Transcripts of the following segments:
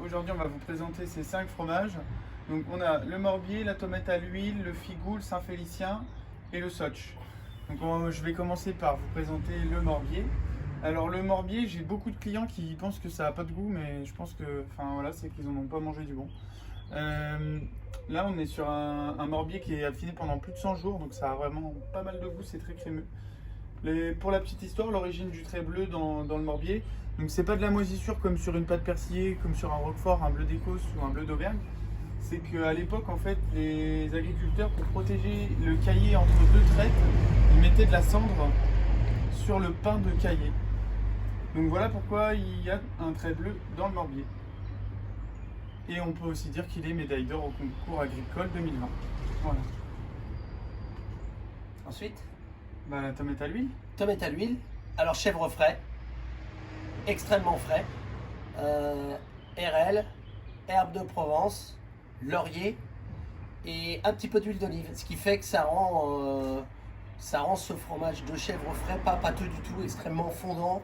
Aujourd'hui, on va vous présenter ces 5 fromages. Donc, on a le Morbier, la tomate à l'huile, le Figou, le Saint-Félicien et le Sotch. Donc, je vais commencer par vous présenter le Morbier. Alors, le Morbier, j'ai beaucoup de clients qui pensent que ça n'a pas de goût, mais je pense que, c'est qu'ils n'en ont pas mangé du bon. Là, on est sur un Morbier qui est affiné pendant plus de 100 jours, donc ça a vraiment pas mal de goût, c'est très crémeux. Pour la petite histoire, l'origine du trait bleu dans le Morbier, donc c'est pas de la moisissure comme sur une pâte persillée, comme sur un Roquefort, un bleu d'Écosse ou un bleu d'Auvergne. C'est qu'à l'époque, en fait, les agriculteurs, pour protéger le caillé entre deux traites, ils mettaient de la cendre sur le pain de caillé. Donc voilà pourquoi il y a un trait bleu dans le Morbier. Et on peut aussi dire qu'il est médaille d'or au concours agricole 2020. Voilà. Ensuite, La tomate à l'huile. tomate à l'huile. Alors chèvre frais, extrêmement frais, RL, herbe de Provence, laurier et un petit peu d'huile d'olive. Ce qui fait que ça rend ce fromage de chèvre frais pas pâteux du tout, extrêmement fondant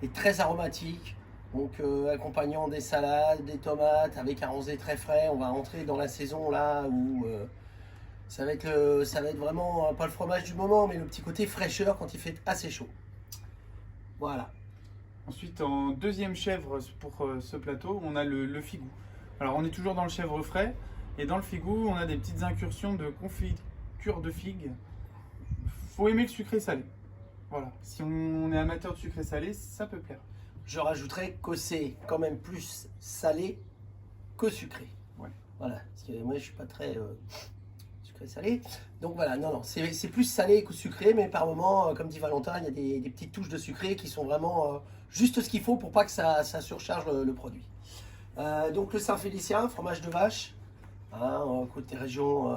et très aromatique. Donc accompagnant des salades, des tomates avec un rosé très frais. On va rentrer dans la saison là où ça va être vraiment pas le fromage du moment, mais le petit côté fraîcheur quand il fait assez chaud. Voilà. Ensuite, en deuxième chèvre pour ce plateau, on a le Figou. Alors, on est toujours dans le chèvre frais. Et dans le Figou, on a des petites incursions de confiture de figues. Faut aimer le sucré salé. Voilà. Si on est amateur de sucré salé, ça peut plaire. Je rajouterais que c'est quand même plus salé que sucré. Ouais. Voilà. Parce que moi, je suis pas très sucré salé. Donc voilà, non, c'est plus salé que sucré, mais par moment, comme dit Valentin, il y a des petites touches de sucré qui sont vraiment juste ce qu'il faut pour pas que ça surcharge le produit. Donc le Saint-Félicien, fromage de vache, hein, côté région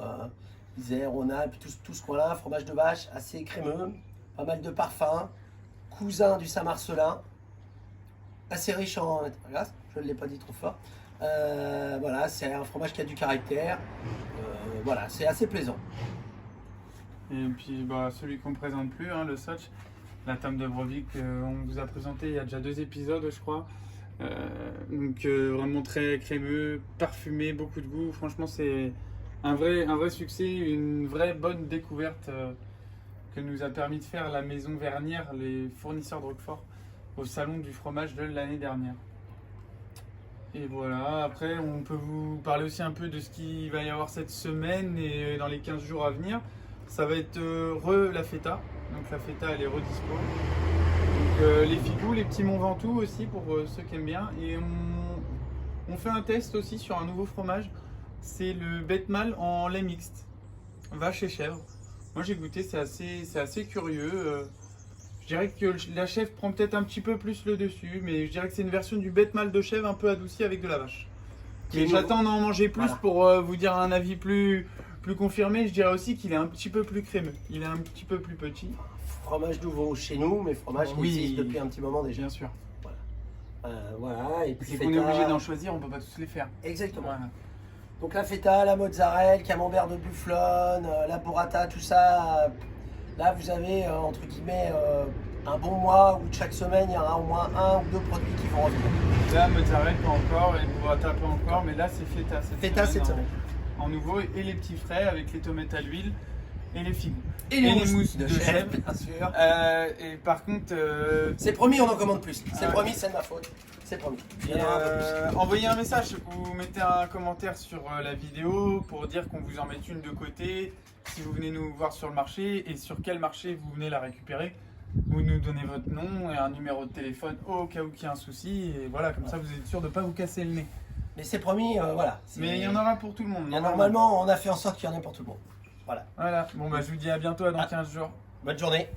Isère, Rhône-Alpes, tout ce coin-là, fromage de vache assez crémeux, pas mal de parfum, cousin du Saint-Marcelin, assez riche en graisse, je ne l'ai pas dit trop fort. Voilà, c'est un fromage qui a du caractère. Voilà, c'est assez plaisant. Et puis, celui qu'on ne présente plus, hein, le Sotch, la tome de Brovik, on vous a présenté il y a déjà 2 épisodes, je crois. Vraiment très crémeux, parfumé, beaucoup de goût. Franchement, c'est un vrai succès, une vraie bonne découverte que nous a permis de faire la maison Vernière, les fournisseurs de Roquefort, au salon du fromage de l'année dernière. Et voilà, après on peut vous parler aussi un peu de ce qu'il va y avoir cette semaine et dans les 15 jours à venir. Ça va être la feta, donc la feta elle est redispo. Donc les figous, les petits Mont Ventoux aussi pour ceux qui aiment bien. Et on fait un test aussi sur un nouveau fromage, c'est le bête mâle en lait mixte, vache et chèvre. Moi j'ai goûté, c'est assez curieux. Je dirais que la chèvre prend peut-être un petit peu plus le dessus, mais je dirais que c'est une version du bête mâle de chèvre un peu adoucie avec de la vache. Mais j'attends d'en manger plus pour vous dire un avis plus confirmé. Je dirais aussi qu'il est un petit peu plus crémeux. Il est un petit peu plus petit. Fromage nouveau chez nous, mais fromage qui existe depuis un petit moment déjà. Bien sûr. Voilà. Voilà. Et puis C'est qu'on est obligé d'en choisir, on peut pas tous les faire. Exactement. Voilà. Donc la feta, la mozzarella, le camembert de bufflone, la burrata, tout ça. Là, vous avez entre guillemets un bon mois où chaque semaine il y aura au moins 1 ou 2 produits qui vont revenir. Là, mozzarella pas encore, et burrata pas encore, mais là c'est feta cette semaine. En nouveau, et les petits frais avec les tomates à l'huile et les figous. Et les mousses de chèvre, bien sûr. Et par contre, c'est promis, on en commande plus. C'est promis, c'est de ma faute. C'est promis. Envoyez un message, vous mettez un commentaire sur la vidéo pour dire qu'on vous en mette une de côté, si vous venez nous voir sur le marché et sur quel marché vous venez la récupérer. Vous nous donnez votre nom et un numéro de téléphone au cas où il y a un souci, et voilà, comme ça vous êtes sûr de ne pas vous casser le nez. Mais c'est promis, voilà. Mais il y en aura pour tout le monde. Normalement, on a fait en sorte qu'il y en ait pour tout le monde. Voilà. Voilà, bon je vous dis à bientôt, dans 15 jours. Bonne journée.